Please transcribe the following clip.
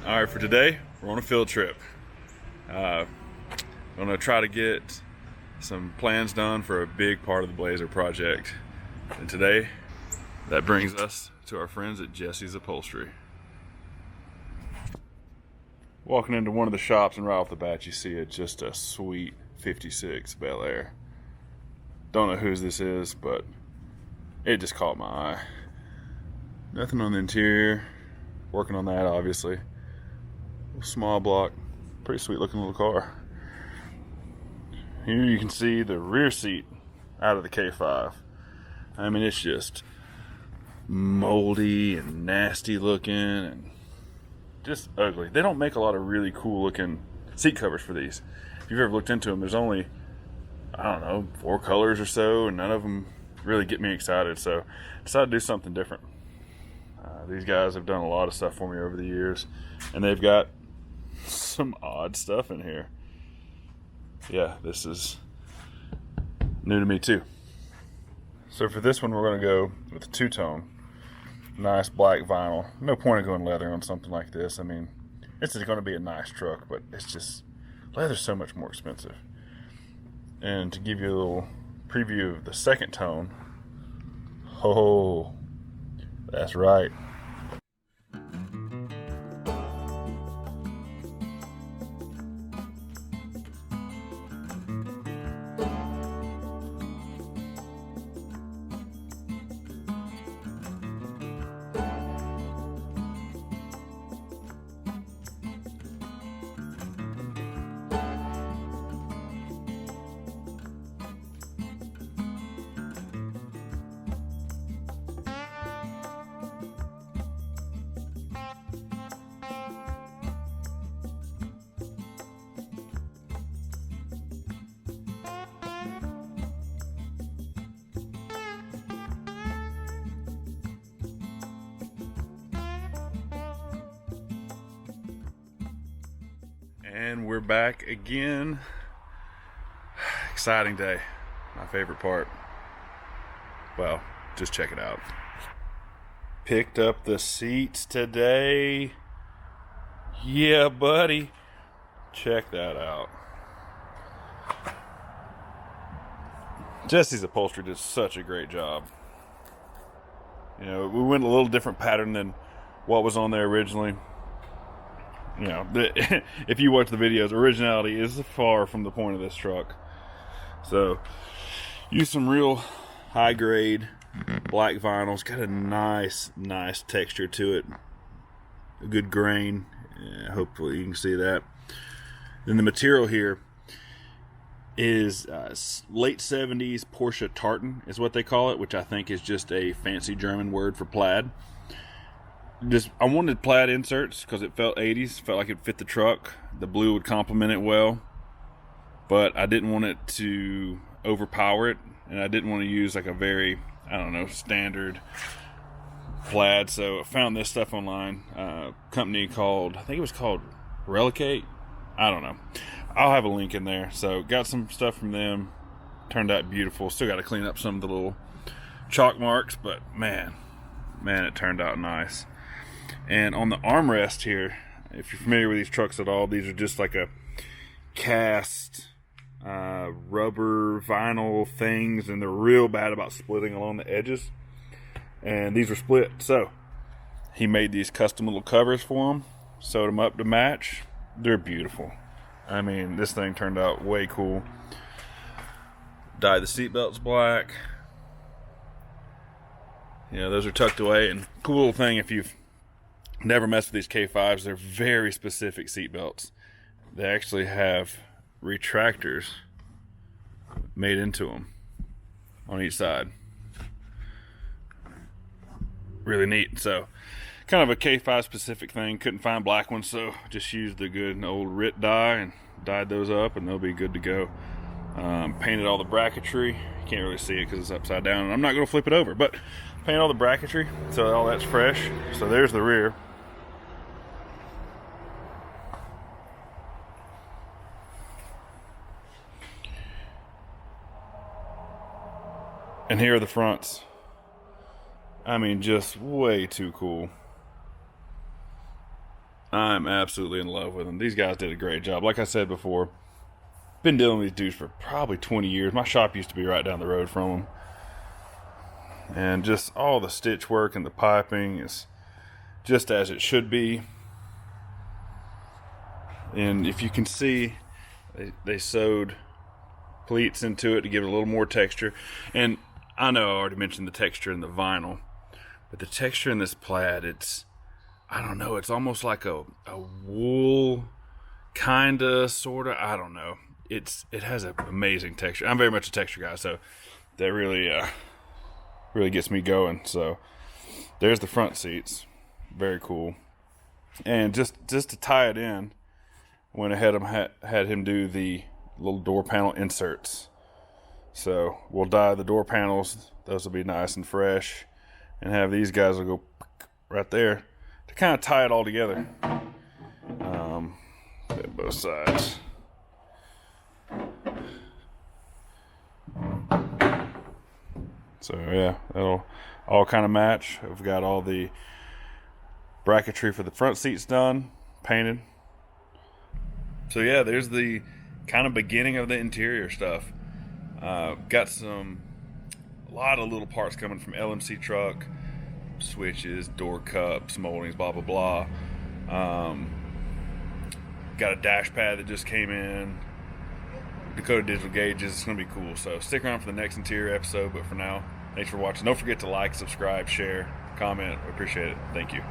All right, for today, we're on a field trip. I'm going to try to get some plans done for a big part of the Blazer project. And today, that brings us to our friends at Jesse's Upholstery. Walking into one of the shops, and right off the bat, you see just a sweet 56 Bel Air. Don't know whose this is, but it just caught my eye. Nothing on the interior. Working on that, obviously. Small block, pretty sweet looking little car. Here you can see the rear seat out of the K5. I mean, it's just moldy and nasty looking and just ugly. They don't make a lot of really cool looking seat covers for these. If you've ever looked into them, there's only, I don't know, 4 colors or so, and none of them really get me excited. So I decided to do something different. These guys have done a lot of stuff for me over the years, and they've got some odd stuff in here. Yeah, this is new to me too. So for this one, we're going to go with a two-tone. Nice black vinyl. No point in going leather on something like this. I mean, it's going to be a nice truck, but it's just, leather's so much more expensive. And to give you a little preview of the second tone, oh, that's right. And we're back again. Exciting day. My favorite part. Well, just check it out. Picked up the seats today. Yeah, buddy. Check that out. Jesse's Upholstery did such a great job. You know, we went a little different pattern than what was on there originally. You know, if you watch the videos, originality is far from the point of this truck. So, use some real high grade black vinyl. It's got a nice texture to it. A good grain. Yeah, hopefully you can see that. Then the material here is late 70s Porsche tartan is what they call it, which I think is just a fancy German word for plaid. I wanted plaid inserts because it felt 80s, felt like it fit the truck. The blue would complement it well, but I didn't want it to overpower it, and I didn't want to use like a very, I don't know, standard plaid. So I found this stuff online, company called, I think it was called Relicate. I don't know. I'll have a link in there. So got some stuff from them. Turned out beautiful. Still got to clean up some of the little chalk marks, but man, it turned out nice. And on the armrest here, if you're familiar with these trucks at all, these are just like a cast rubber vinyl things, and they're real bad about splitting along the edges. And these were split, so he made these custom little covers for them, sewed them up to match. They're beautiful. I mean, this thing turned out way cool. Dyed the seatbelts black. You know, those are tucked away. And cool little thing, if you've never messed with these K5s, they're very specific seat belts. They actually have retractors made into them on each side. Really neat. So, kind of a K5 specific thing. Couldn't find black ones, so just used the good old RIT dye and dyed those up, and they'll be good to go. Painted all the bracketry. You can't really see it because it's upside down, and I'm not going to flip it over, but painted all the bracketry so all that's fresh. So there's the rear. And here are the fronts. I mean, just way too cool. I'm absolutely in love with them. These guys did a great job. Like I said before, been dealing with these dudes for probably 20 years. My shop used to be right down the road from them. And just all the stitch work and the piping is just as it should be. And if you can see, they sewed pleats into it to give it a little more texture. And I know I already mentioned the texture in the vinyl, but the texture in this plaid, I don't know, it's almost like a wool, kinda, sorta, I don't know. It has an amazing texture. I'm very much a texture guy, so that really gets me going. So there's the front seats, very cool. And just to tie it in, went ahead and had him do the little door panel inserts. So we'll dye the door panels; those will be nice and fresh, and have these guys will go right there to kind of tie it all together. Both sides. So yeah, that'll all kind of match. I've got all the bracketry for the front seats done, painted. So yeah, there's the kind of beginning of the interior stuff. Got a lot of little parts coming from LMC truck, switches, door cups, moldings, blah blah blah. Got a dash pad that just came in. Dakota digital gauges. It's gonna be cool. So stick around for the next interior episode. But for now, thanks for watching. Don't forget to like, subscribe, share, comment. We appreciate it. Thank you.